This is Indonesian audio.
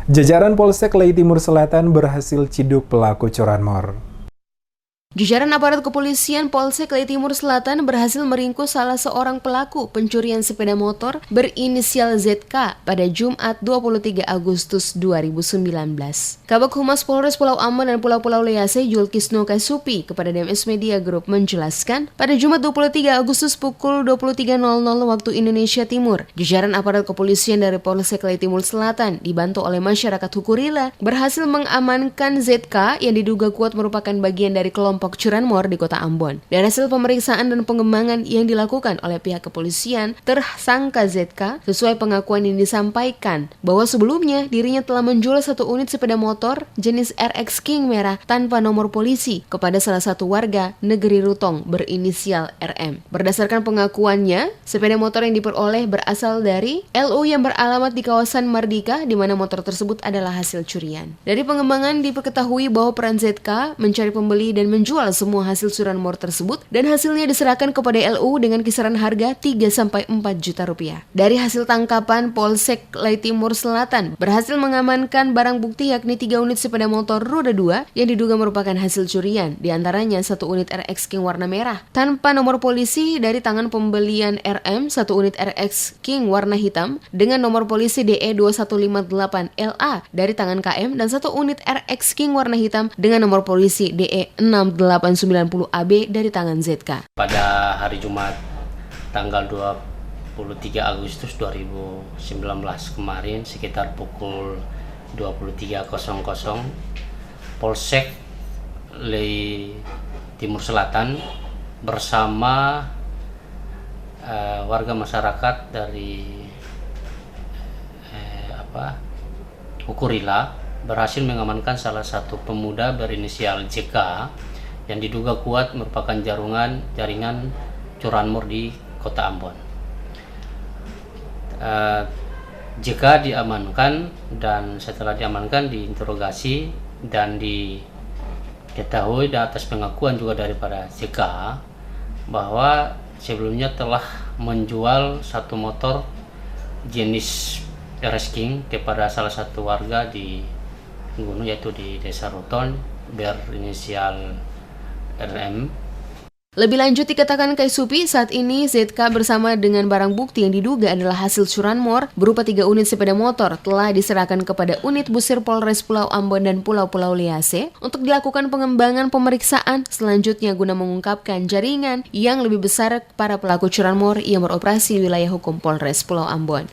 Jajaran Polsek Lei Timur Selatan berhasil ciduk pelaku curanmor. Jajaran aparat kepolisian Polsek Lei Timur Selatan berhasil meringkus salah seorang pelaku pencurian sepeda motor berinisial ZK pada Jumat 23 Agustus 2019. Kabag Humas Polres Pulau Ambon dan Pulau-Pulau Lease Julkisno Kasupi kepada DMS Media Group menjelaskan, pada Jumat 23 Agustus pukul 23.00 waktu Indonesia Timur, jajaran aparat kepolisian dari Polsek Lei Timur Selatan dibantu oleh masyarakat Hukurila berhasil mengamankan ZK yang diduga kuat merupakan bagian dari kelompok curanmor di Kota Ambon. Dari hasil pemeriksaan dan pengembangan yang dilakukan oleh pihak kepolisian, tersangka ZK sesuai pengakuan yang disampaikan bahwa sebelumnya dirinya telah menjual satu unit sepeda motor jenis RX King merah tanpa nomor polisi kepada salah satu warga Negeri Rutong berinisial RM. Berdasarkan pengakuannya, sepeda motor yang diperoleh berasal dari LU yang beralamat di kawasan Mardika, di mana motor tersebut adalah hasil curian. Dari pengembangan diketahui bahwa peran ZK mencari pembeli dan menjual semua hasil curanmor tersebut, dan hasilnya diserahkan kepada LU dengan kisaran harga 3-4 juta rupiah. Dari hasil tangkapan, Polsek Lei Timur Selatan berhasil mengamankan barang bukti yakni 3 unit sepeda motor roda 2 yang diduga merupakan hasil curian, diantaranya 1 unit RX King warna merah tanpa nomor polisi dari tangan pembelian RM, 1 unit RX King warna hitam dengan nomor polisi DE2158LA dari tangan KM, dan 1 unit RX King warna hitam dengan nomor polisi DE6890AB dari tangan ZK. Pada hari Jumat tanggal 23 Agustus 2019 kemarin sekitar pukul 23.00 Polsek Lei Timur Selatan bersama warga masyarakat dari Hukurila berhasil mengamankan salah satu pemuda berinisial JK yang diduga kuat merupakan jaringan curanmor di Kota Ambon. JK diamankan, dan setelah diamankan diinterogasi dan diketahui dan atas pengakuan juga daripada JK bahwa sebelumnya telah menjual satu motor jenis RX King kepada salah satu warga di Gunung, yaitu di Desa Ruton berinisial RM. Lebih lanjut dikatakan Kaisupi, saat ini ZK bersama dengan barang bukti yang diduga adalah hasil curanmor berupa 3 unit sepeda motor telah diserahkan kepada unit Busir Polres Pulau Ambon dan Pulau-Pulau Lease untuk dilakukan pengembangan pemeriksaan selanjutnya guna mengungkapkan jaringan yang lebih besar para pelaku curanmor yang beroperasi di wilayah hukum Polres Pulau Ambon.